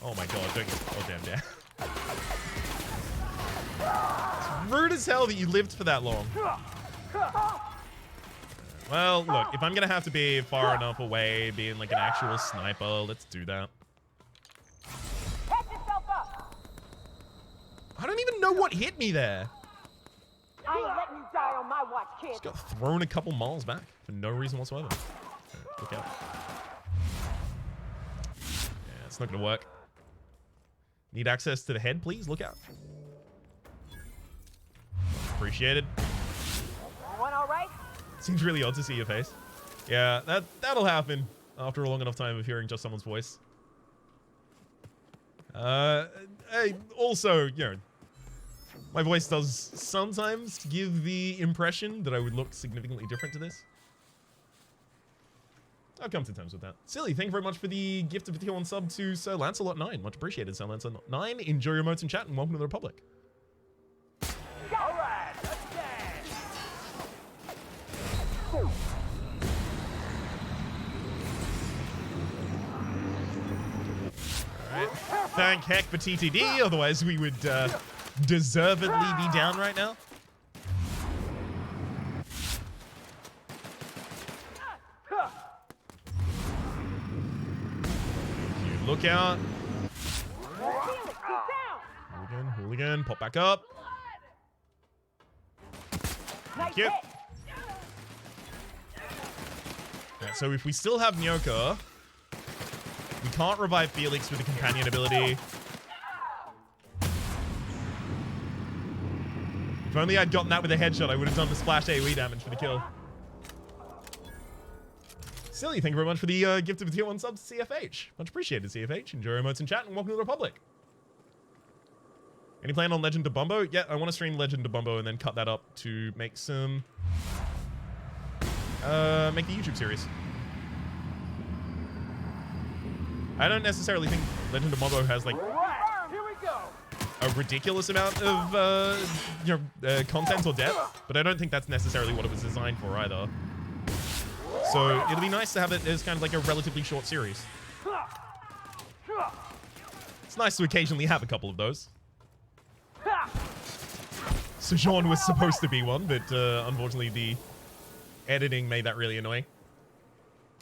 Oh my god, don't get goddamn down. It's rude as hell that you lived for that long. Well, look, if I'm gonna have to be far enough away, being like an actual sniper, let's do that. I don't even know what hit me there. I ain't letting you die on my watch, kid. Just got thrown a couple miles back for no reason whatsoever. Right, look out. Yeah, it's not gonna work. Need access to the head, please? Look out. Appreciated. Everyone all right? Seems really odd to see your face. Yeah, that'll happen after a long enough time of hearing just someone's voice. Hey, also, you know, my voice does sometimes give the impression that I would look significantly different to this. I'll come to terms with that. Silly, thank you very much for the gift of a tier 1 sub to Sir Lancelot9. Much appreciated, Sir Lancelot9. Enjoy your emotes in chat and welcome to the Republic. All right, let's dance. Alright. Thank heck for TTD, otherwise we would deservedly be down right now. You look out. Hooligan, pop back up. Thank you. Alright, so if we still have Nyoka, we can't revive Felix with a companion ability. If only I'd gotten that with a headshot, I would have done the splash AoE damage for the kill. Silly, thank you very much for the gift of a tier 1 sub to CFH. Much appreciated, CFH. Enjoy your emotes in chat and welcome to the Republic. Any plan on Legend of Bumbo? Yeah, I want to stream Legend of Bumbo and then cut that up to make some... make the YouTube series. I don't necessarily think Legend of Bumbo has, like, Here we go. a ridiculous amount of, content or depth, but I don't think that's necessarily what it was designed for either. So it'll be nice to have it as kind of like a relatively short series. It's nice to occasionally have a couple of those. Sojourn was supposed to be one, but unfortunately the editing made that really annoying.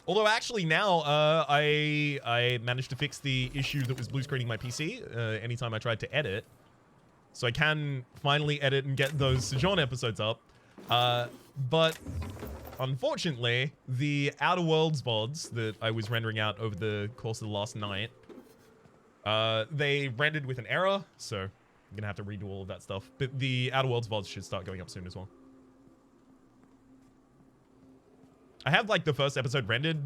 Although actually now I managed to fix the issue that was blue screening my PC anytime I tried to edit. So I can finally edit and get those Sojourn episodes up. But unfortunately, the Outer Worlds VODs that I was rendering out over the course of the last night, they rendered with an error, so I'm gonna have to redo all of that stuff. But the Outer Worlds VODs should start going up soon as well. I have like the first episode rendered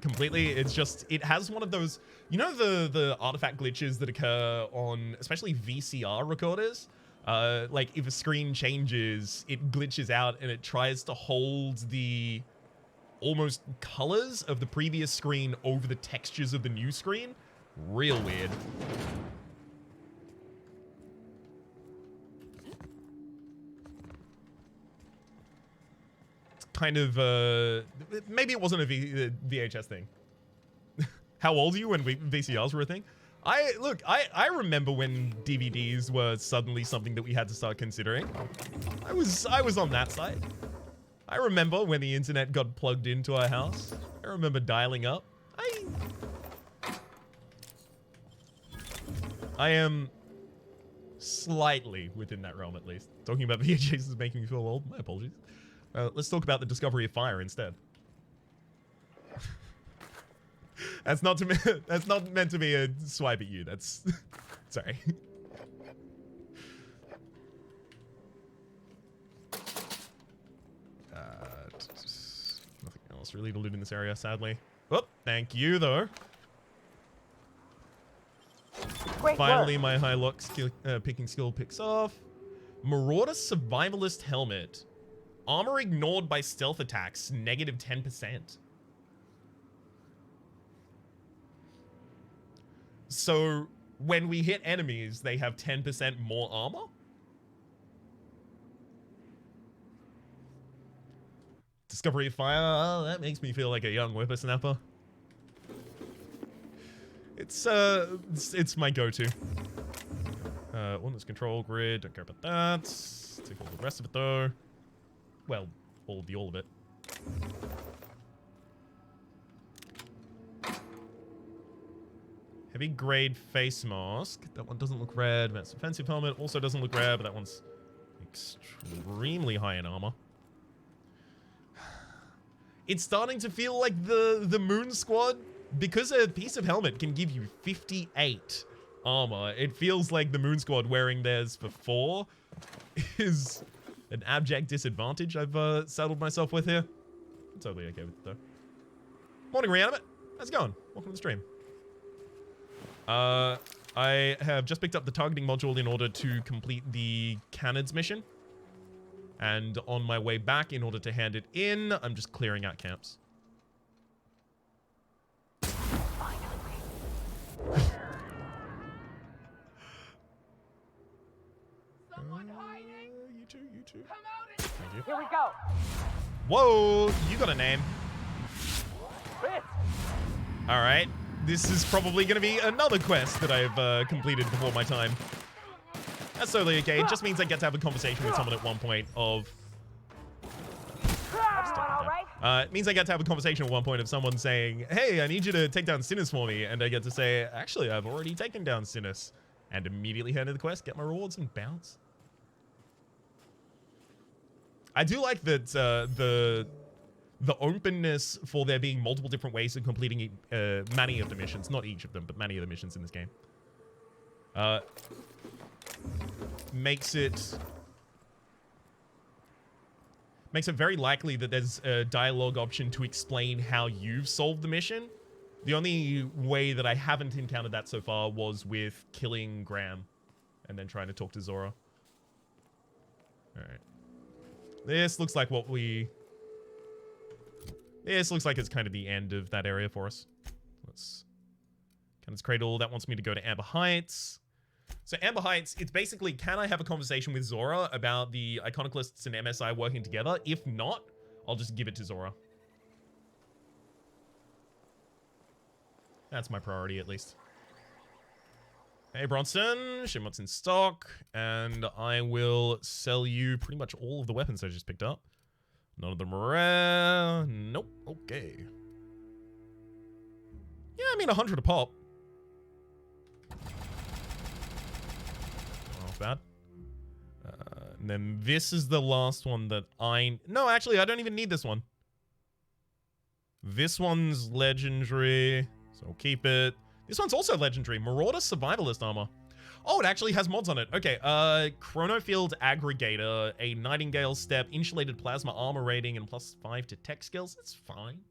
completely. It's just, it has one of those, you know, the artifact glitches that occur on especially VCR recorders. Like if a screen changes, it glitches out and it tries to hold the almost colors of the previous screen over the textures of the new screen. Real weird. Kind of, maybe it wasn't a VHS thing. How old are you when VCRs were a thing? I remember when DVDs were suddenly something that we had to start considering. I was on that side. I remember when the internet got plugged into our house. I remember dialing up. I am slightly within that realm, at least. Talking about VHS is making me feel old. My apologies. Let's talk about the discovery of fire instead. That's not meant to be a swipe at you. That's sorry. Nothing else really to loot in this area, sadly. Oh, thank you though. Great Finally, work. my high lock picking skill picks off. Marauder Survivalist Helmet. Armor ignored by stealth attacks, negative 10%. So when we hit enemies, they have 10% more armor? Discovery of fire, oh, that makes me feel like a young whippersnapper. It's my go-to. Ordnance control grid, don't care about that. Take all the rest of it though. Well, all of it. Heavy grade face mask. That one doesn't look red. Advanced defensive helmet also doesn't look red, but that one's extremely high in armor. It's starting to feel like the Moon Squad, because a piece of helmet can give you 58 armor. It feels like the Moon Squad wearing theirs for 4 is an abject disadvantage I've saddled myself with here. I'm totally okay with it though. Morning, Reanimate. How's it going? Welcome to the stream. I have just picked up the targeting module in order to complete the cannons mission. And on my way back, in order to hand it in, I'm just clearing out camps. You too. Come out and Thank you. here we go. Whoa, you got a name. Chris. All right. This is probably going to be another quest that I've completed before my time. That's totally okay. It just means I get to have a conversation with someone at one point of... Everyone all right? It means I get to have a conversation at one point of someone saying, hey, I need you to take down Sinus for me. And I get to say, actually, I've already taken down Sinus. And immediately hand in the quest, get my rewards, and bounce. I do like that the openness for there being multiple different ways of completing many of the missions. Not each of them, but many of the missions in this game. Makes it very likely that there's a dialogue option to explain how you've solved the mission. The only way that I haven't encountered that so far was with killing Graham and then trying to talk to Zora. Alright. This looks like This looks like it's kind of the end of that area for us. Let's... Cannon's Cradle, that wants me to go to Amber Heights. So Amber Heights, it's basically, can I have a conversation with Zora about the Iconoclasts and MSI working together? If not, I'll just give it to Zora. That's my priority, at least. Hey, Bronson, ship what's in stock, and I will sell you pretty much all of the weapons I just picked up. None of them are rare. Nope. Okay. Yeah, I mean, 100 a pop. Not bad. And then this is the last one that No, actually, I don't even need this one. This one's legendary, so I'll keep it. This one's also legendary. Marauder Survivalist Armor. Oh, it actually has mods on it. Okay, Chronofield Aggregator, a Nightingale Step, Insulated Plasma Armor Rating, and +5 to tech skills. That's fine.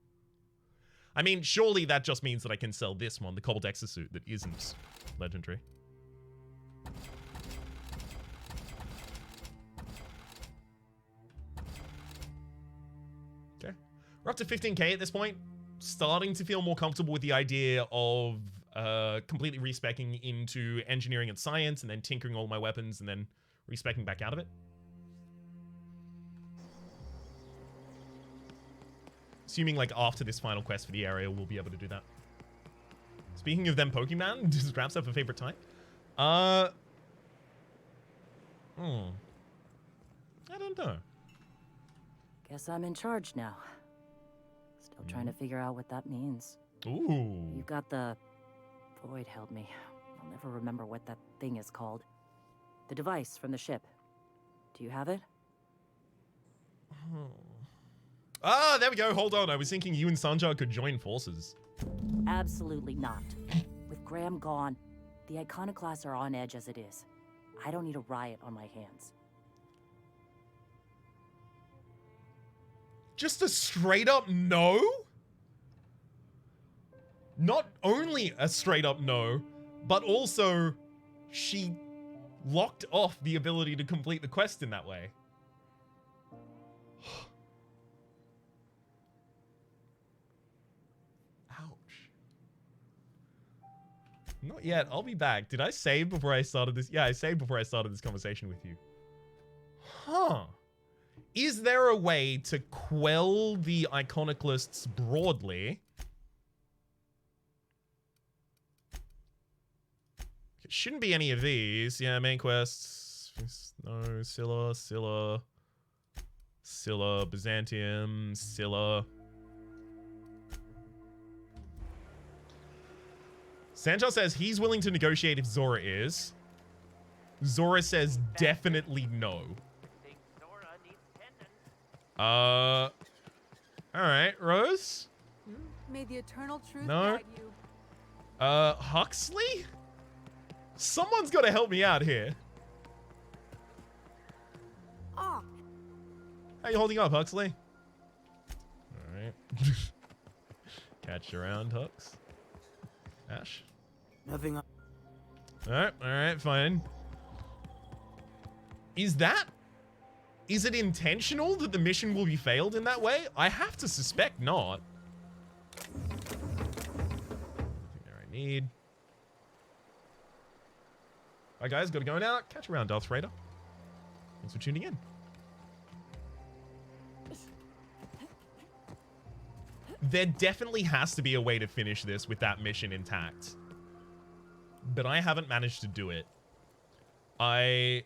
I mean, surely that just means that I can sell this one, the Cobalt Exosuit, that isn't legendary. Okay. We're up to 15k at this point. Starting to feel more comfortable with the idea of completely respeccing into engineering and science, and then tinkering all my weapons, and then respeccing back out of it. Assuming, like, after this final quest for the area, we'll be able to do that. Speaking of them Pokemon, does Raps have a favorite type? I don't know. Guess I'm in charge now. Still trying to figure out what that means. Ooh. You got the... Void held me. I'll never remember what that thing is called. The device from the ship. Do you have it? Ah, there we go. Hold on. I was thinking you and Sanjar could join forces. Absolutely not. With Graham gone, the Iconoclasts are on edge as it is. I don't need a riot on my hands. Just a straight up no? Not only a straight up no, but also she locked off the ability to complete the quest in that way. Ouch. Not yet. I'll be back. Did I save before I started this? Yeah, I saved before I started this conversation with you. Huh. Is there a way to quell the Iconoclasts broadly shouldn't be any of these. Yeah, main quests. No, Scylla, Byzantium, Scylla. Sanjar says he's willing to negotiate if Zora is. Zora says definitely no. Think Zora needs tendons. Alright, Rose? May the eternal truth No. guide you. Huxley? Someone's got to help me out here. Ah, How you holding up, Huxley? Alright. Catch you around, Hux. Ash? Nothing. Alright, fine. Is it intentional that the mission will be failed in that way? I have to suspect not. Everything there I need. Alright guys, gotta go now. Catch you around, Darth Raider. Thanks for tuning in. There definitely has to be a way to finish this with that mission intact. But I haven't managed to do it. I've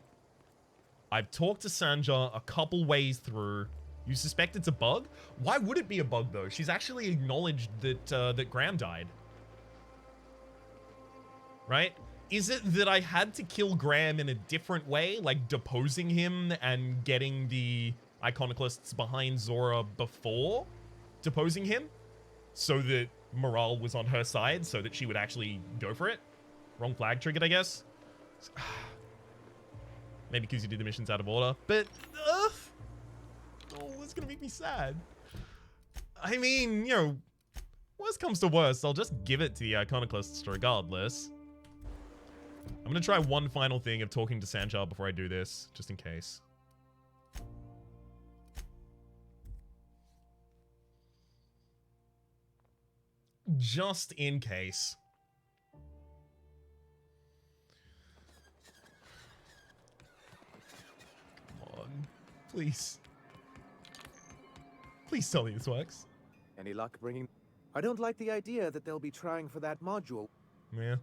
talked to Sanjar a couple ways through. You suspect it's a bug? Why would it be a bug though? She's actually acknowledged that that Graham died. Right? Is it that I had to kill Graham in a different way, like deposing him and getting the iconoclasts behind Zora before deposing him, so that morale was on her side, so that she would actually go for it? Wrong flag triggered, I guess. Maybe because you did the missions out of order, but oh, it's gonna make me sad. I mean, you know, worst comes to worst, I'll just give it to the iconoclasts regardless. I'm gonna try one final thing of talking to Sanjar before I do this, just in case. Just in case. Come on. Please. Please tell me this works. Any luck bringing? I don't like the idea that they'll be trying for that module. Yeah.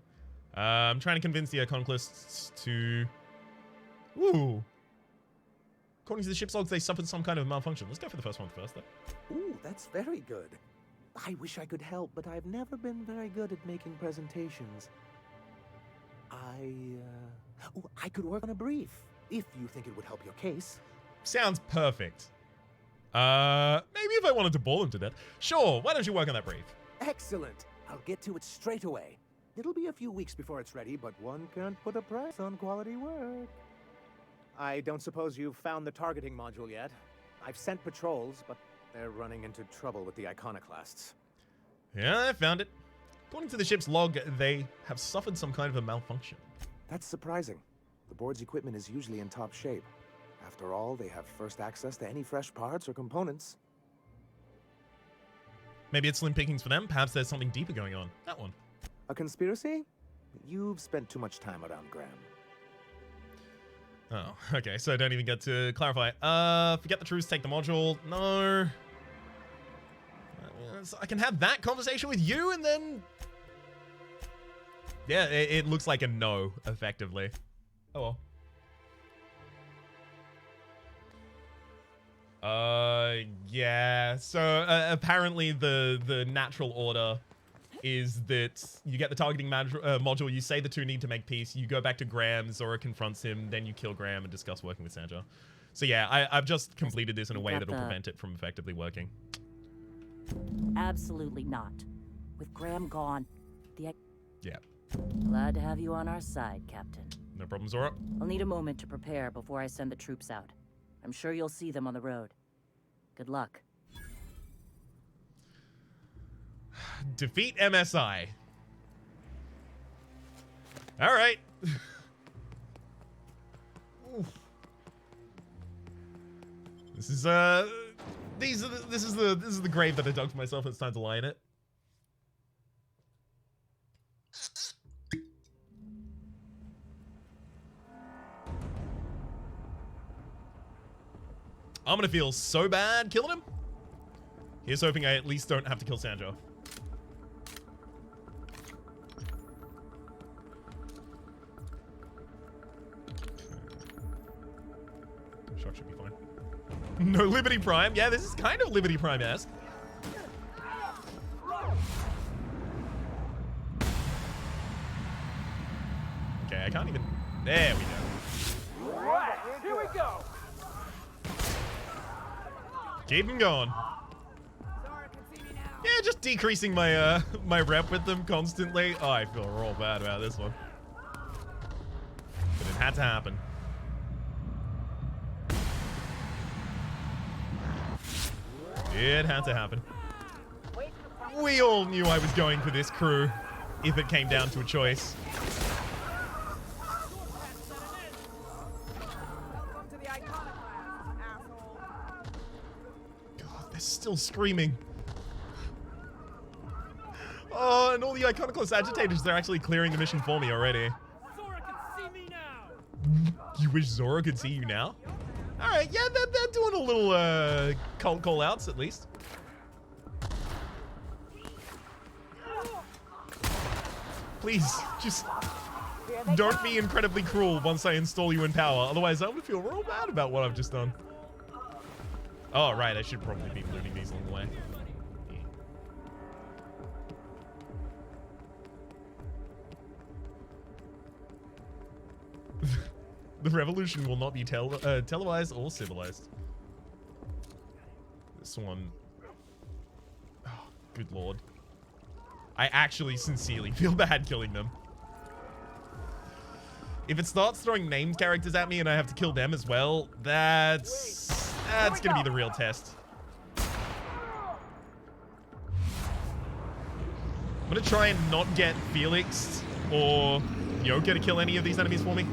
I'm trying to convince the iconoclasts to... Ooh. According to the ship's logs, they suffered some kind of malfunction. Let's go for the first one first, though. Ooh, that's very good. I wish I could help, but I've never been very good at making presentations. I could work on a brief, if you think it would help your case. Sounds perfect. Maybe if I wanted to bore them to death. Sure, why don't you work on that brief? Excellent. I'll get to it straight away. It'll be a few weeks before it's ready, but one can't put a price on quality work. I don't suppose you've found the targeting module yet. I've sent patrols, but they're running into trouble with the iconoclasts. Yeah, I found it. According to the ship's log, they have suffered some kind of a malfunction. That's surprising. The board's equipment is usually in top shape. After all, they have first access to any fresh parts or components. Maybe it's slim pickings for them. Perhaps there's something deeper going on. That one. A conspiracy? You've spent too much time around Graham. Oh, okay. So I don't even get to clarify. Forget the truce, take the module. No. So I can have that conversation with you and then... Yeah, it looks like a no, effectively. Oh well. Yeah. So apparently the natural order is that you get the targeting module, you say the two need to make peace, you go back to Graham, Zora confronts him, then you kill Graham and discuss working with Sanjar. So yeah, I've just completed this in a way that'll prevent it from effectively working. Absolutely not. With Graham gone, the... Yeah. Glad to have you on our side, Captain. No problem, Zora. I'll need a moment to prepare before I send the troops out. I'm sure you'll see them on the road. Good luck. Defeat MSI. All right. This is this is the grave that I dug for myself. It's time to lie in it. I'm gonna feel so bad killing him. Here's hoping I at least don't have to kill Sanjar. No Liberty Prime. Yeah, this is kind of Liberty Prime-esque. Okay, I can't even... There we go. Right, here we go. Keep him going. Yeah, just decreasing my my rep with them constantly. Oh, I feel real bad about this one. But it had to happen. It had to happen. We all knew I was going for this crew if it came down to a choice. God, they're still screaming. Oh, and all the Iconoclast agitators, they're actually clearing the mission for me already. Zora can see me now. You wish Zora could see you now? Alright, yeah, they're doing a little cult call-outs at least. Please, just don't be incredibly cruel once I install you in power. Otherwise, I'm gonna feel real bad about what I've just done. Oh, right, I should probably be looting these along the way. The revolution will not be televised or civilized. This one... Oh, good lord. I actually sincerely feel bad killing them. If it starts throwing named characters at me and I have to kill them as well, that's gonna be the real test. I'm gonna try and not get Felix or Yoka to kill any of these enemies for me.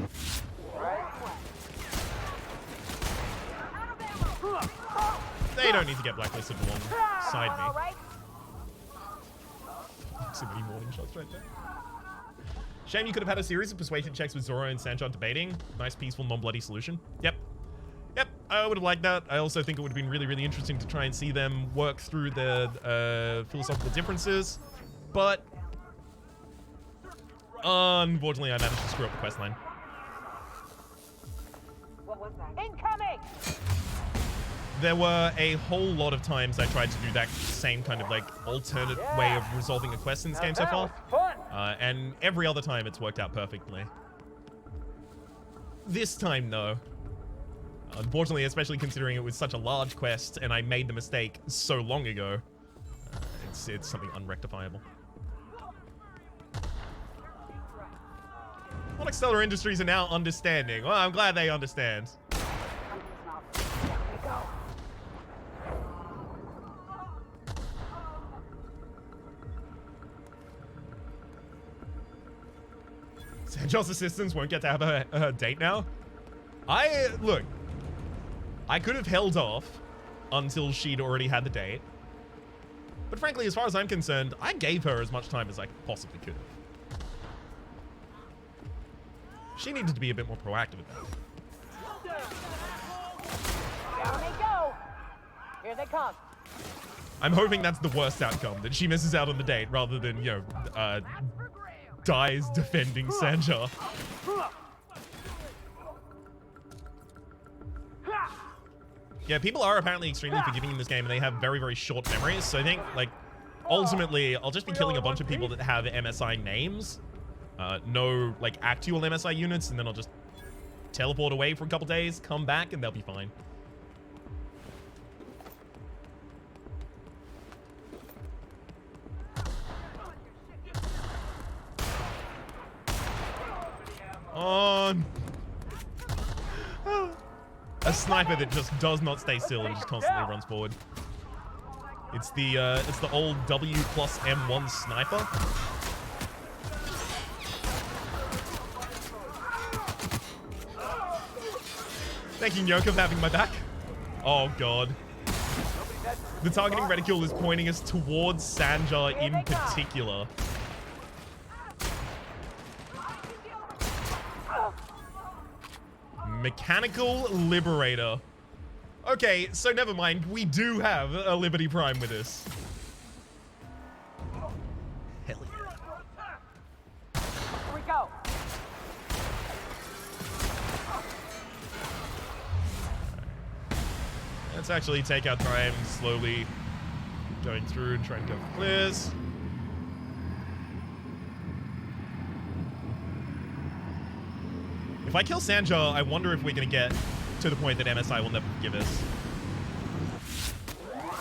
They don't need to get blacklisted alongside me. So many warning shots right there. Shame you could have had a series of persuasion checks with Zora and Sancho debating. Nice, peaceful, non-bloody solution. Yep. Yep, I would have liked that. I also think it would have been really, really interesting to try and see them work through the philosophical differences. But unfortunately, I managed to screw up the questline. What was that? Incoming! There were a whole lot of times I tried to do that same kind of like alternate way of resolving a quest in this game so far. And every other time it's worked out perfectly. This time, no. Unfortunately, especially considering it was such a large quest and I made the mistake so long ago, it's something unrectifiable. Onyx Stellar Industries are now understanding. Well, I'm glad they understand. Sancho's assistants won't get to have a date now. Look, I could have held off until she'd already had the date. But frankly, as far as I'm concerned, I gave her as much time as I possibly could have. She needed to be a bit more proactive about it. Down they go. Here they come. I'm hoping that's the worst outcome, that she misses out on the date rather than, you know, dies defending Sancha. Yeah, people are apparently extremely forgiving in this game and they have very, very short memories. So I think, like, ultimately, I'll just be killing a bunch of people that have MSI names. No, like, actual MSI units, and then I'll just teleport away for a couple days, come back, and they'll be fine. On. A sniper that just does not stay still and just constantly runs forward. It's the old W plus M1 sniper. Thank you, Yoka, for having my back. Oh god. The targeting reticule is pointing us towards Sanja in particular. Mechanical Liberator. Okay, so never mind. We do have a Liberty Prime with us. Hell yeah. Here we go. Let's Let's actually take our time slowly going through and trying to go for clears. If I kill Sanja, I wonder if we're going to get to the point that MSI will never forgive us.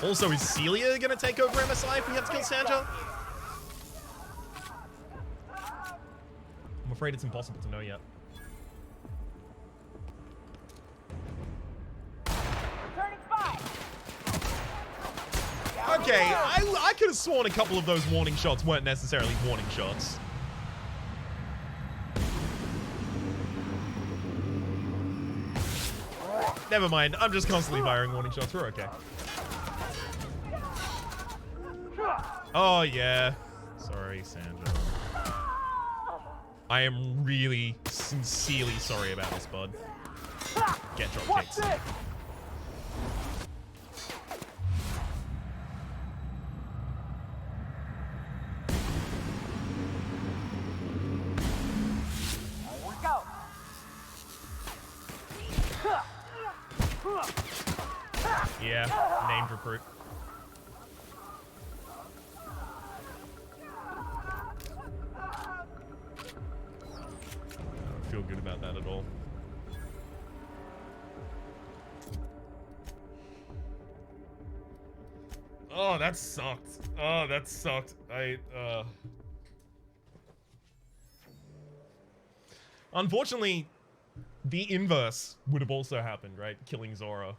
Also, is Celia going to take over MSI if we have to kill Sanja? I'm afraid it's impossible to know yet. Returning spy. Okay, I could have sworn a couple of those warning shots weren't necessarily warning shots. Never mind, I'm just constantly firing warning shots. We're okay. Oh, yeah. Sorry, Sandra. I am really, sincerely sorry about this, bud. Get drop kicks. Go. Yeah, named recruit. I don't feel good about that at all. Oh, that sucked. Oh, that sucked. Unfortunately, the inverse would have also happened, right? Killing Zora.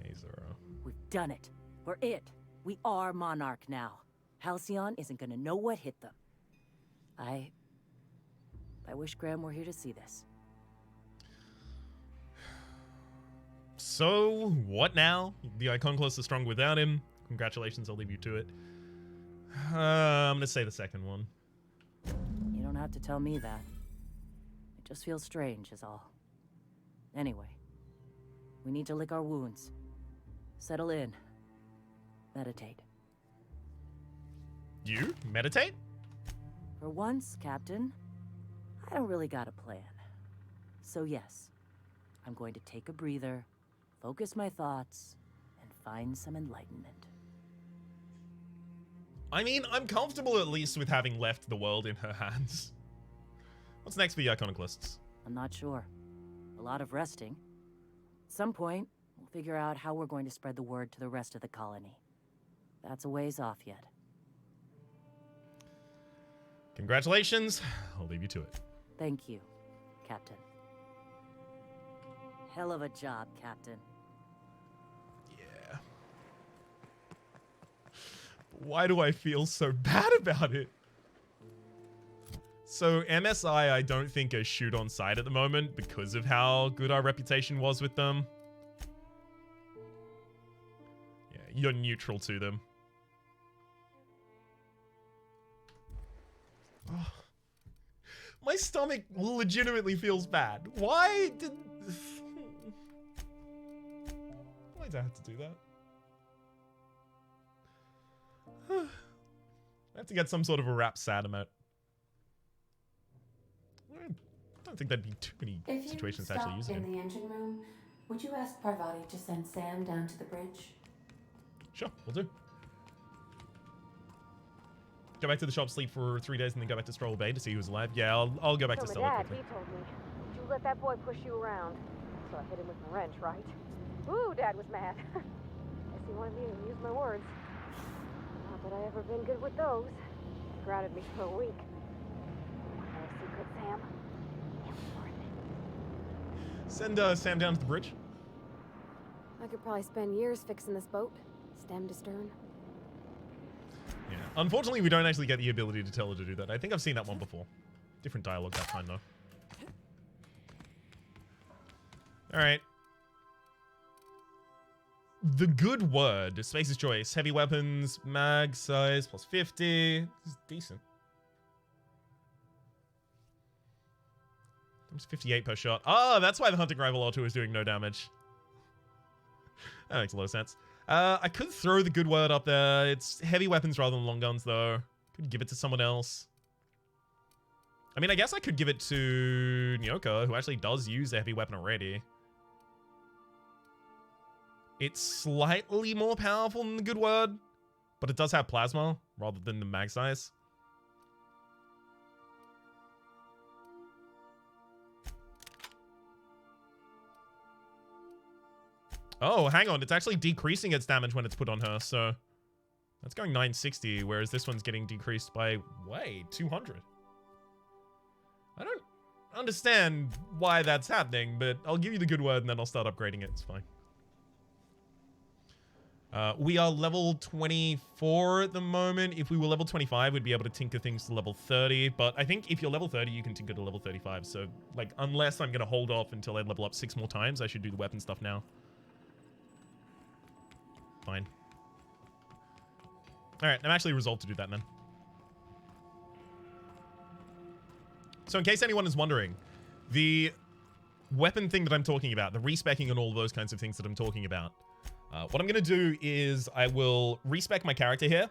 Hey, Zora. We've done it. We're it. We are Monarch now. Halcyon isn't gonna know what hit them. I wish Graham were here to see this. So, what now? The Iconoclast is strong without him. Congratulations, I'll leave you to it. I'm gonna say the second one. You don't have to tell me that. It just feels strange is all. Anyway, we need to lick our wounds. Settle in. Meditate. You? Meditate? For once, Captain, I don't really got a plan. So yes, I'm going to take a breather, focus my thoughts, and find some enlightenment. I mean, I'm comfortable at least with having left the world in her hands. What's next for the Iconoclasts? I'm not sure. A lot of resting. At some point, we'll figure out how we're going to spread the word to the rest of the colony. That's a ways off yet. Congratulations. I'll leave you to it. Thank you, Captain. Hell of a job, Captain. Yeah. Why do I feel so bad about it? So MSI, I don't think are shoot on sight at the moment because of how good our reputation was with them. Yeah, you're neutral to them. Oh. My stomach legitimately feels bad. Why'd I have to do that? I have to get some sort of a rap sad emote. I don't think that'd be too many situations to actually use it in the engine room, would you ask Parvati to send Sam down to the bridge? Sure, we'll do. Go back to the shop, sleep for 3 days, and then go back to Stroll Bay to see who's alive. Yeah, I'll go back to Stella Dad, quickly. he told me. You let that boy push you around. So I hit him with my wrench, right? Ooh, Dad was mad. Guess he wanted me to use my words. Not that I ever been good with those. Grounded me for a week. Want to know a secret, Sam? It was worth it. Send Sam down to the bridge. I could probably spend years fixing this boat, stem to stern. Yeah. Unfortunately, we don't actually get the ability to tell her to do that. I think I've seen that one before. Different dialogue that time, though. Alright. The good word. Space's choice. Heavy weapons, mag size, plus 50. This is decent. Times 58 per shot. Oh, that's why the hunting rifle auto is doing no damage. That makes a lot of sense. I could throw the good word up there. It's heavy weapons rather than long guns, though. Could give it to someone else. I mean, I guess I could give it to Nyoka, who actually does use a heavy weapon already. It's slightly more powerful than the Good Word, but it does have plasma rather than the mag size. Oh, hang on. It's actually decreasing its damage when it's put on her, so that's going 960, whereas this one's getting decreased by, way, 200. I don't understand why that's happening, but I'll give you the Good Word and then I'll start upgrading it. It's fine. We are level 24 at the moment. If we were level 25, we'd be able to tinker things to level 30. But I think if you're level 30, you can tinker to level 35. So, like, unless I'm going to hold off until I level up 6 more times, I should do the weapon stuff now. Fine. Alright, I'm actually resolved to do that then. So in case anyone is wondering, the weapon thing that I'm talking about, the respecking and all those kinds of things that I'm talking about, what I'm going to do is I will respec my character here,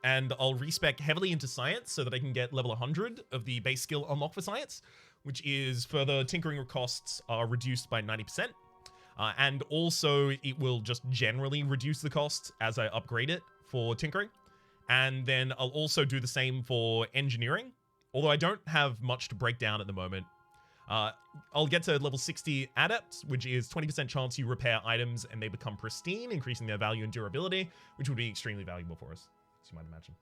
and I'll respec heavily into science so that I can get level 100 of the base skill unlock for science, which is further tinkering costs are reduced by 90%. And also it will just generally reduce the cost as I upgrade it for tinkering. And then I'll also do the same for engineering, although I don't have much to break down at the moment. I'll get to level 60 adept, which is 20% chance you repair items and they become pristine, increasing their value and durability, which would be extremely valuable for us, as you might imagine.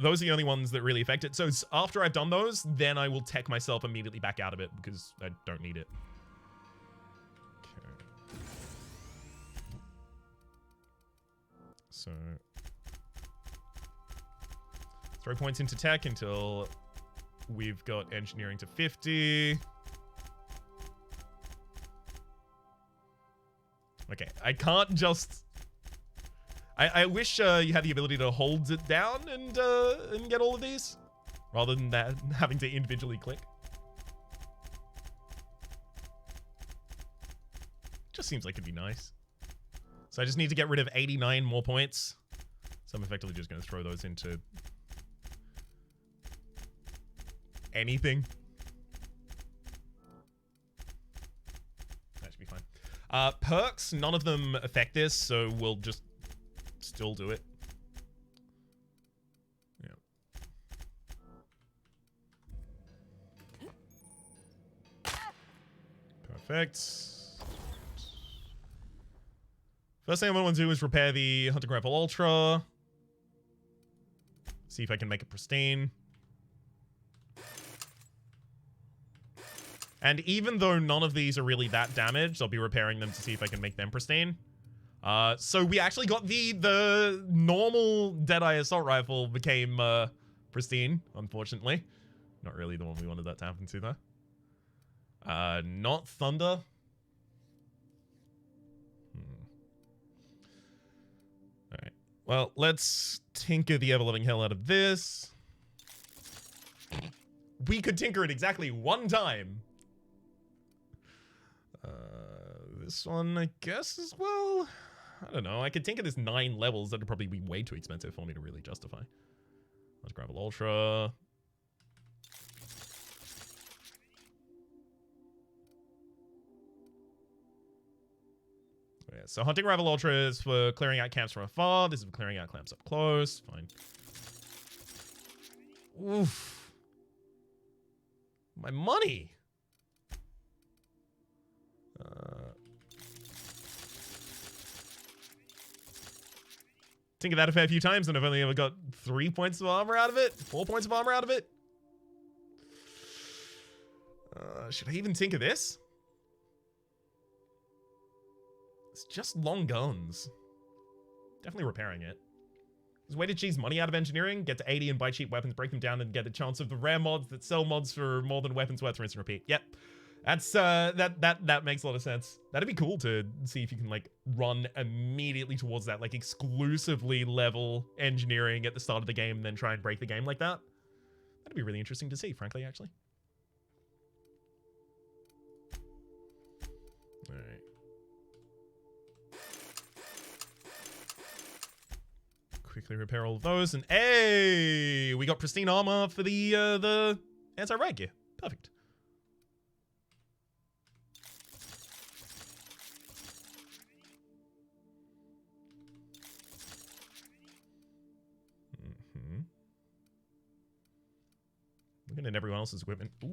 Those are the only ones that really affect it. So after I've done those, then I will tech myself immediately back out of it because I don't need it. Okay. So 3 points into tech until we've got engineering to 50. Okay, I can't just... I wish you had the ability to hold it down and get all of these, rather than that having to individually click. Just seems like it'd be nice. So I just need to get rid of 89 more points. So I'm effectively just going to throw those into anything. That should be fine. Perks, none of them affect this, so we'll just still do it. Yeah. Perfect. First thing I want to do is repair the Hunting Rifle Ultra. See if I can make it pristine. And even though none of these are really that damaged, I'll be repairing them to see if I can make them pristine. So we actually got the normal Deadeye Assault Rifle became pristine, unfortunately. Not really the one we wanted that to happen to, though. Not Thunder. Alright. Well, let's tinker the ever-loving hell out of this. We could tinker it exactly one time. This one, I guess, as well. I don't know. I could tinker this 9 levels. That'd probably be way too expensive for me to really justify. Let's grab an Ultra. Yeah, so Hunting Rifle Ultra is for clearing out camps from afar. This is for clearing out camps up close. Fine. Oof. My money. Tinker that a fair few times and I've only ever got 3 points of armor out of it? 4 points of armor out of it? Should I even tinker this? It's just long guns. Definitely repairing it. There's a way to cheese money out of engineering, get to 80 and buy cheap weapons, break them down, and get a chance of the rare mods that sell mods for more than weapons worth, rinse and repeat. Yep. That's, that makes a lot of sense. That'd be cool to see if you can, like, run immediately towards that, like, exclusively level engineering at the start of the game and then try and break the game like that. That'd be really interesting to see, frankly, actually. Alright. Quick quickly repair all of those, and hey, we got pristine armor for the anti-riot gear. Perfect. Looking at everyone else's equipment. Ooh.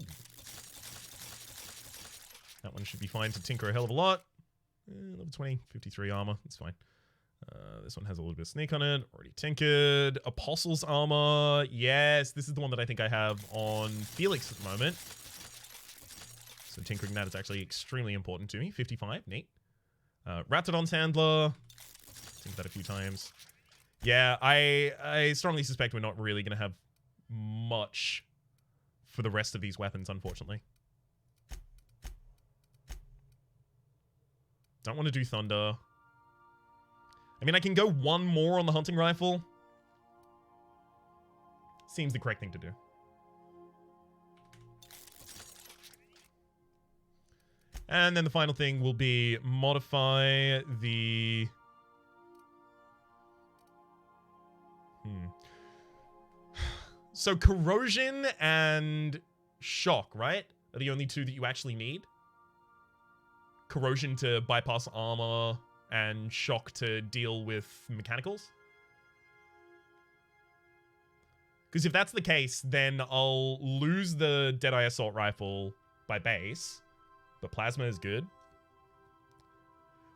That one should be fine to tinker a hell of a lot. Level 20, 53 armor. That's fine. This one has a little bit of sneak on it. Already tinkered. Apostles armor. Yes, this is the one that I think I have on Felix at the moment. So tinkering that is actually extremely important to me. 55, neat. Raptidon's handler. Tinkered that a few times. Yeah, I strongly suspect we're not really going to have much for the rest of these weapons, unfortunately. Don't want to do thunder. I mean, I can go one more on the hunting rifle. Seems the correct thing to do. And then the final thing will be modify the... So corrosion and shock, right? Are the only two that you actually need. Corrosion to bypass armor and shock to deal with mechanicals. Because if that's the case, then I'll lose the Deadeye Assault Rifle by base. But plasma is good.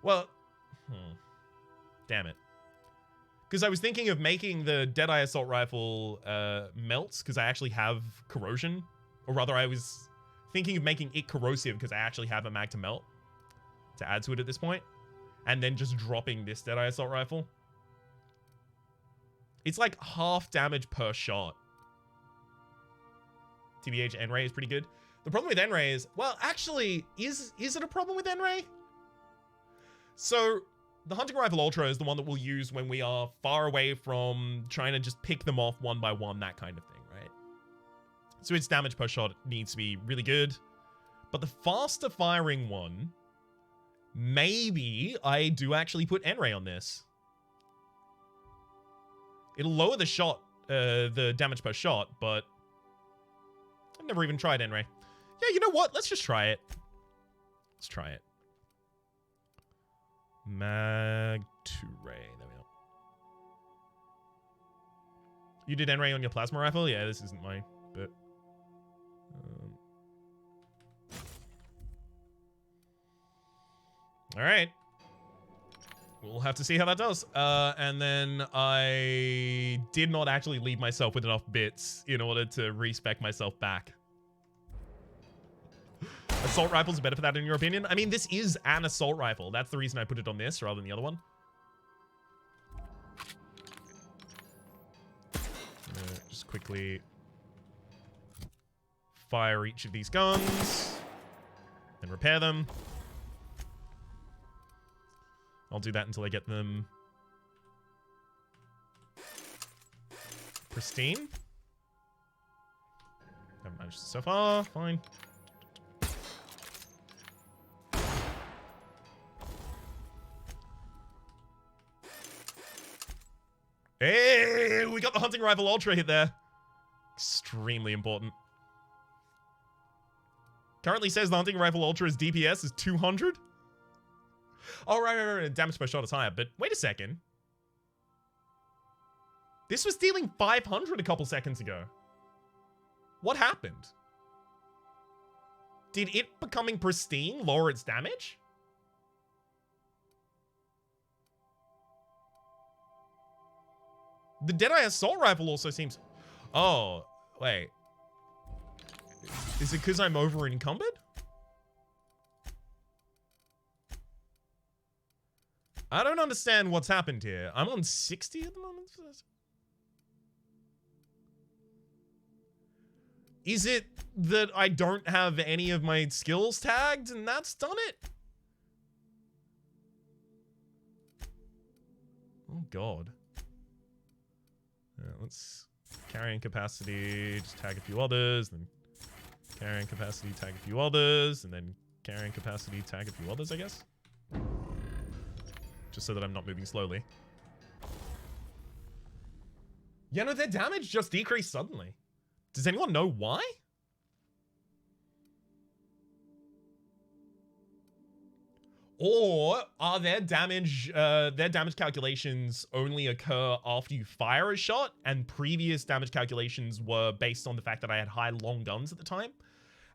Well, damn it. Because I was thinking of making the Deadeye Assault Rifle melts, because I actually have corrosion. Or rather, I was thinking of making it corrosive, because I actually have a mag to melt to add to it at this point. And then just dropping this Deadeye Assault Rifle. It's like half damage per shot. TBH, N-Ray is pretty good. The problem with N-Ray is... Well, actually, is it a problem with N-Ray? So... The Hunting Rifle Ultra is the one that we'll use when we are far away from trying to just pick them off one by one, that kind of thing, right? So its damage per shot needs to be really good. But the faster firing one, maybe I do actually put N-Ray on this. It'll lower the shot, the damage per shot, but I've never even tried N-Ray. Yeah, you know what? Let's just try it. Let's try it. Mag to Ray. There we go. You did N-Ray on your plasma rifle? Yeah, this isn't mine, but... Alright. We'll have to see how that does. And then I did not actually leave myself with enough bits in order to respec myself back. Assault rifles are better for that, in your opinion? I mean, this is an assault rifle. That's the reason I put it on this rather than the other one. Just quickly fire each of these guns and repair them. I'll do that until I get them pristine. Haven't managed so far. Fine. Hey, we got the Hunting Rifle Ultra hit there. Extremely important. Currently says the Hunting Rifle Ultra's DPS is 200. Oh, right. Damage per shot is higher. But wait a second. This was dealing 500 a couple seconds ago. What happened? Did it becoming pristine lower its damage? The Deadeye Assault Rifle also seems... Oh, wait. Is it because I'm over encumbered? I don't understand what's happened here. I'm on 60 at the moment. Is it that I don't have any of my skills tagged and that's done it? Oh, God. Let's carrying capacity, just tag a few others, then carrying capacity, tag a few others, and then carrying capacity, tag a few others, I guess. Just so that I'm not moving slowly. Yeah, no, their damage just decreased suddenly. Does anyone know why? Or are their damage calculations only occur after you fire a shot, and previous damage calculations were based on the fact that I had high long guns at the time?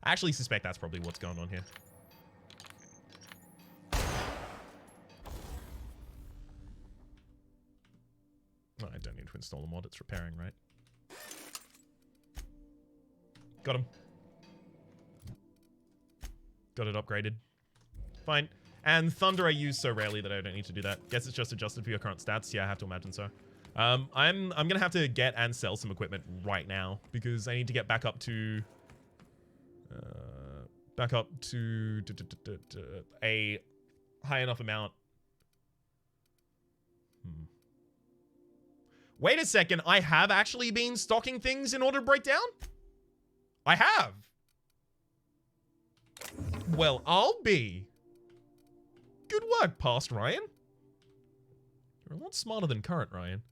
I actually suspect that's probably what's going on here. Oh, I don't need to install a mod, it's repairing, right? Got him. Got it upgraded. Fine. And Thunder I use so rarely that I don't need to do that. Guess it's just adjusted for your current stats. Yeah, I have to imagine so. I'm gonna have to get and sell some equipment right now because I need to get back up to a high enough amount. Wait a second, I have actually been stocking things in order to break down? I have. Well, I'll be. Good work, past Ryan. You're a lot smarter than current Ryan.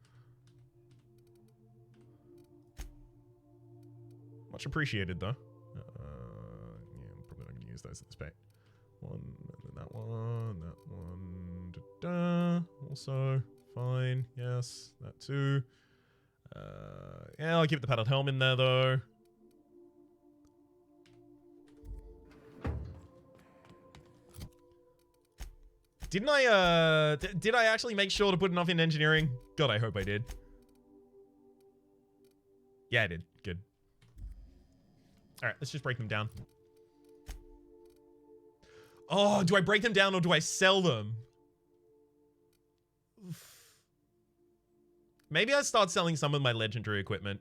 Much appreciated, though. Yeah, I'm probably not going to use those at this point. One, and then that one. Da-da. Also, fine. Yes, that too. Yeah, I'll keep the padded helm in there, though. Didn't I, did I actually make sure to put enough in engineering? God, I hope I did. Yeah, I did. Good. Alright, let's just break them down. Oh, do I break them down or do I sell them? Maybe I start selling some of my legendary equipment.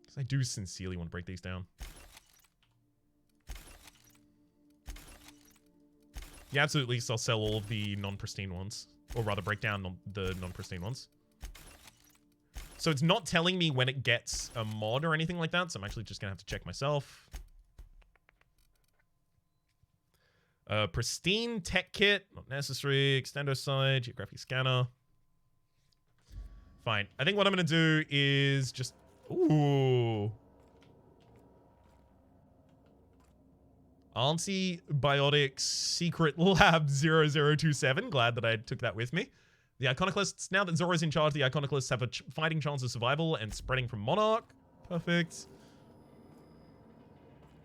Because I do sincerely want to break these down. The absolute least, I'll sell all of the non-pristine ones. Or rather, break down the non-pristine ones. So it's not telling me when it gets a mod or anything like that, so I'm actually just going to have to check myself. Pristine tech kit, not necessary. Extendo side, geographic scanner. Fine. I think what I'm going to do is just... Ooh. Antibiotics Secret Lab 0027. Glad that I took that with me. The Iconoclasts. Now that Zora's in charge, the Iconoclasts have a fighting chance of survival and spreading from Monarch. Perfect.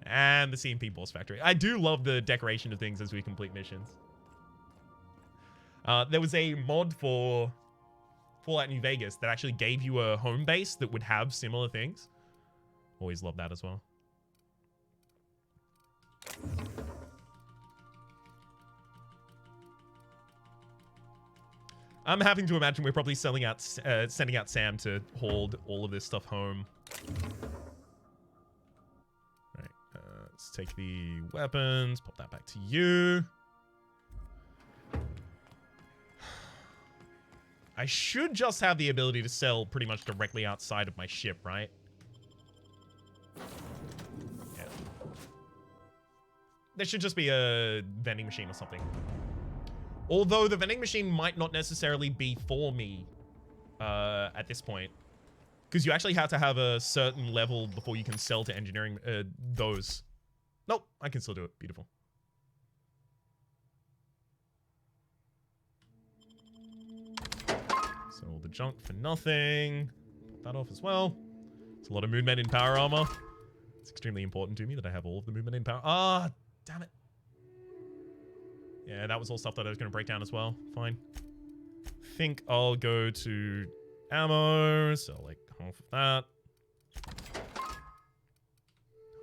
And the CMP Boss Factory. I do love the decoration of things as we complete missions. There was a mod for Fallout New Vegas that actually gave you a home base that would have similar things. Always love that as well. I'm having to imagine we're probably sending out Sam to hold all of this stuff home. Right, let's take the weapons, pop that back to you. I should just have the ability to sell pretty much directly outside of my ship, right? Yeah. There should just be a vending machine or something. Although the vending machine might not necessarily be for me at this point. Because you actually have to have a certain level before you can sell to engineering those. Nope, I can still do it. Beautiful. So all the junk for nothing. That off as well. It's a lot of Moonmen in power armor. It's extremely important to me that I have all of the Moonmen in power. Ah, damn it. Yeah, that was all stuff that I was going to break down as well. Fine. Think I'll go to ammo. So, like, half of that.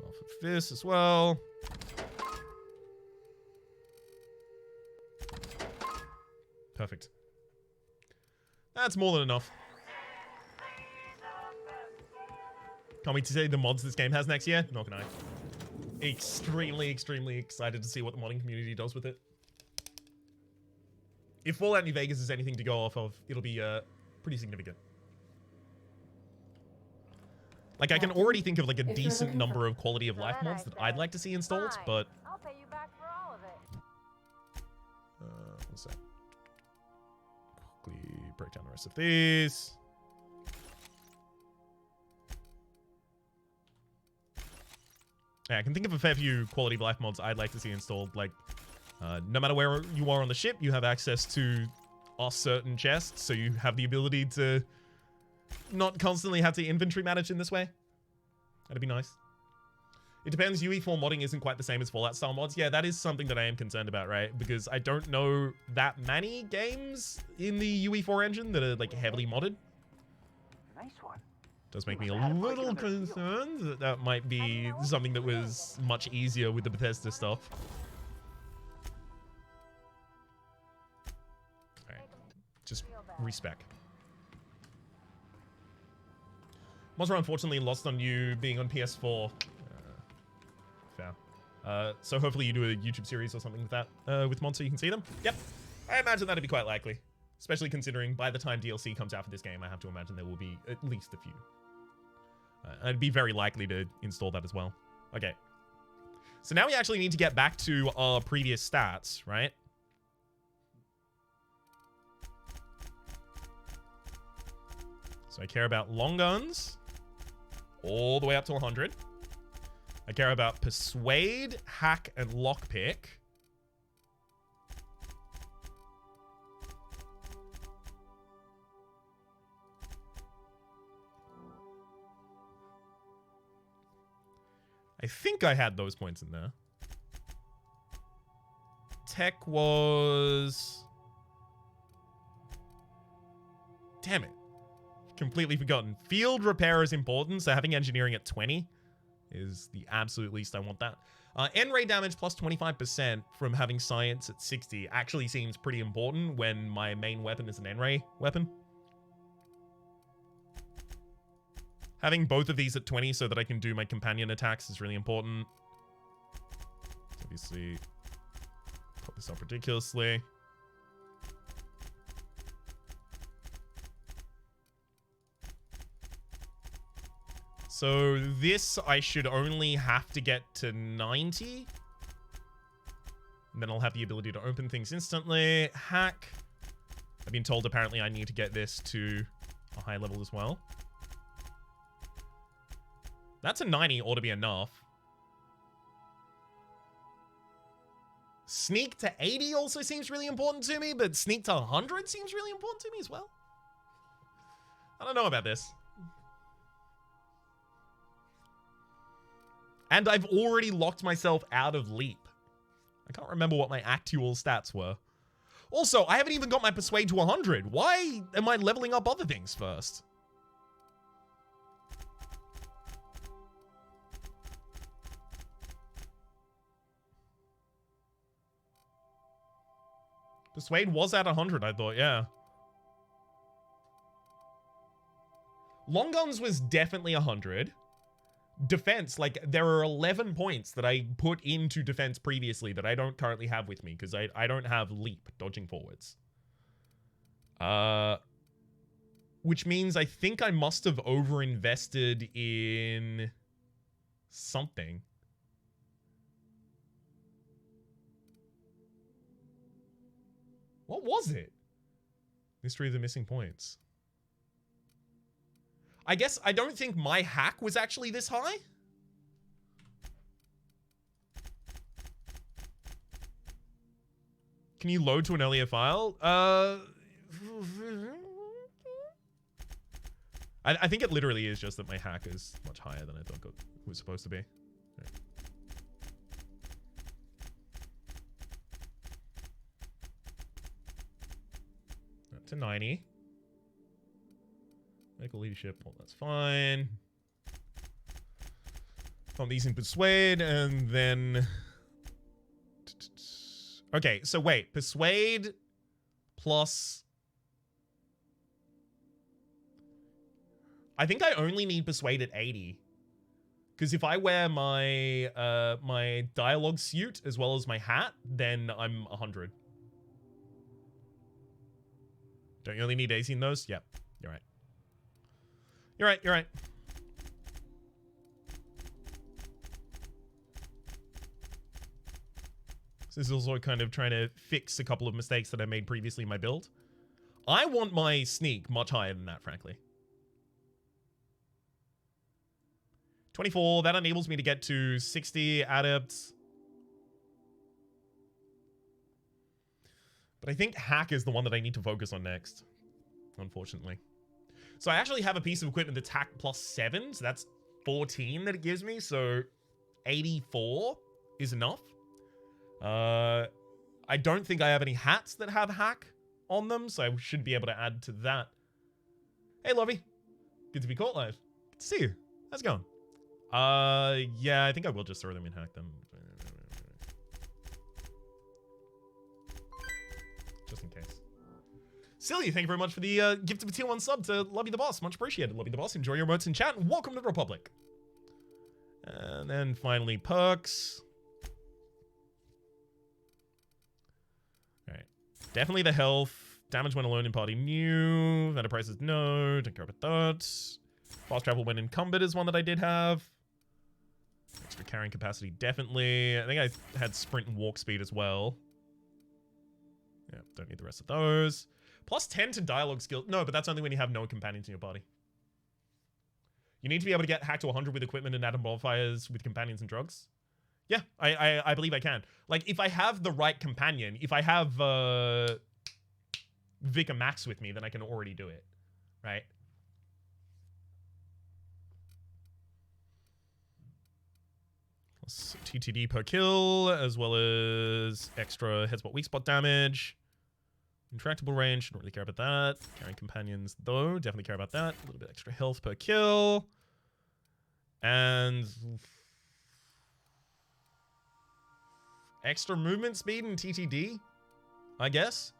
Half of this as well. Perfect. That's more than enough. Can't wait to see the mods this game has next year. Not gonna I. Extremely, extremely excited to see what the modding community does with it. If Fallout New Vegas is anything to go off of, it'll be pretty significant. Like, I can already think of like a decent number of quality of life mods that I'd like to see installed, but... I'll pay you back for all of it. What's that? Quickly break down the rest of these. Yeah, I can think of a fair few quality of life mods I'd like to see installed. Like, no matter where you are on the ship, you have access to certain chests, so you have the ability to not constantly have to inventory manage in this way. That'd be nice. It depends. UE4 modding isn't quite the same as Fallout style mods. Yeah, that is something that I am concerned about, right? Because I don't know that many games in the UE4 engine that are like heavily modded. Nice one. Does make me a little concerned that that might be something that was much easier with the Bethesda stuff. Alright. Just respec. Mods are unfortunately lost on you being on PS4. Fair. So hopefully you do a YouTube series or something with that, with mods so you can see them. Yep. I imagine that'd be quite likely. Especially considering by the time DLC comes out for this game, I have to imagine there will be at least a few. I'd be very likely to install that as well. Okay. So now we actually need to get back to our previous stats, right? So I care about long guns all the way up to 100. I care about persuade, hack, and lockpick. I think I had those points in there. Tech was... Damn it. Completely forgotten. Field repair is important, so having engineering at 20 is the absolute least I want that. N-ray damage plus 25% from having science at 60 actually seems pretty important when my main weapon is an N-ray weapon. Having both of these at 20 so that I can do my companion attacks is really important. Obviously, put this up ridiculously. So this, I should only have to get to 90. And then I'll have the ability to open things instantly. Hack. I've been told apparently I need to get this to a high level as well. That's a 90 ought to be enough. Sneak to 80 also seems really important to me, but sneak to 100 seems really important to me as well. I don't know about this. And I've already locked myself out of leap. I can't remember what my actual stats were. Also, I haven't even got my persuade to 100. Why am I leveling up other things first? Persuade was at 100, I thought, yeah. Long guns was definitely 100. Defense, like, there are 11 points that I put into defense previously that I don't currently have with me because I don't have leap, dodging forwards. Which means I think I must have overinvested in something. What was it? Mystery of the missing points. I guess I don't think my hack was actually this high. Can you load to an earlier file? I think it literally is just that my hack is much higher than I thought it was supposed to be. Right. Up to 90. Medical leadership, well, that's fine. Pump these in persuade, and then... Okay, so wait. Persuade plus... I think I only need persuade at 80. Because if I wear my my dialogue suit as well as my hat, then I'm 100. Don't you only need 80 in those? Yep, you're right. You're right, you're right. So this is also kind of trying to fix a couple of mistakes that I made previously in my build. I want my sneak much higher than that, frankly. 24, that enables me to get to 60 adepts. But I think hack is the one that I need to focus on next, unfortunately. So I actually have a piece of equipment that's hack plus 7, so that's 14 that it gives me, so 84 is enough. I don't think I have any hats that have hack on them, so I should be able to add to that. Hey, Lovey. Good to be caught live. Good to see you. How's it going? Yeah, I think I will just throw them in hack them. Just in case. Silly, thank you very much for the gift of a tier 1 sub to Lovey the Boss. Much appreciated, Lovey the Boss. Enjoy your emotes in chat, and welcome to the Republic. And then finally, perks. Alright. Definitely the health. Damage when alone in party new. Enterprise is no. Don't care about that. Fast travel when encumbered is one that I did have. Extra carrying capacity, definitely. I think I had sprint and walk speed as well. Yeah, don't need the rest of those. Plus 10 to dialogue skill. No, but that's only when you have no companions in your party. You need to be able to get hacked to 100 with equipment and atom modifiers with companions and drugs. Yeah, I believe I can. Like, if I have the right companion, if I have Vic and Max with me, then I can already do it, right? Plus TTD per kill, as well as extra head spot, weak spot damage. Intractable range, don't really care about that. Carrying companions, though, definitely care about that. A little bit extra health per kill. And extra movement speed and TTD, I guess.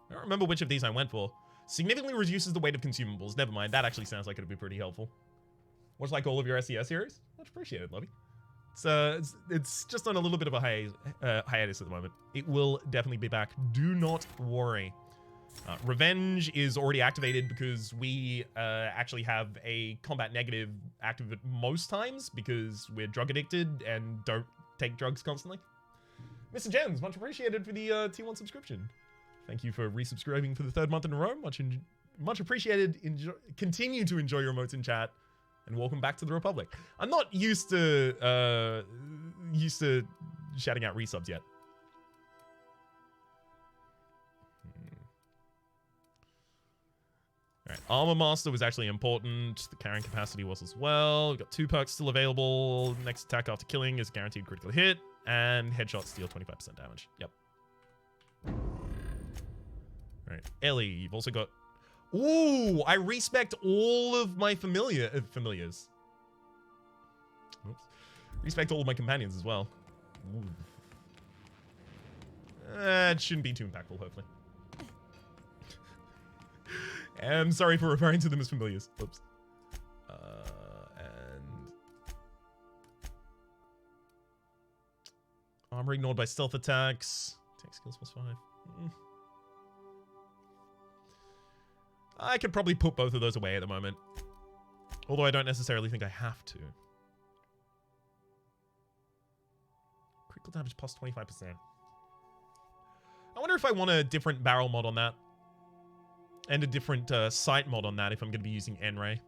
I don't remember which of these I went for. Significantly reduces the weight of consumables. Never mind, that actually sounds like it would be pretty helpful. Much like all of your SES series. Much appreciated, Lovey. It's just on a little bit of a hiatus at the moment. It will definitely be back. Do not worry. Revenge is already activated because we actually have a combat negative active at most times because we're drug addicted and don't take drugs constantly. Mr. Jens, much appreciated for the T1 subscription. Thank you for resubscribing for the 3rd month in a row. Much appreciated. Continue to enjoy your emotes in chat. And welcome back to the Republic. I'm not used to shouting out resubs yet. Alright, Armor Master was actually important. The carrying capacity was as well. We've got 2 perks still available. Next attack after killing is guaranteed critical hit. And headshots deal 25% damage. Yep. Alright, Ellie, you've also got... Ooh, I respect all of my familiars. Oops. Respect all of my companions as well. It shouldn't be too impactful, hopefully. I'm sorry for referring to them as familiars. Oops. And... Armor ignored by stealth attacks. Take skills plus 5. I could probably put both of those away at the moment. Although I don't necessarily think I have to. Critical damage plus 25%. I wonder if I want a different barrel mod on that. And a different sight mod on that if I'm going to be using N-Ray.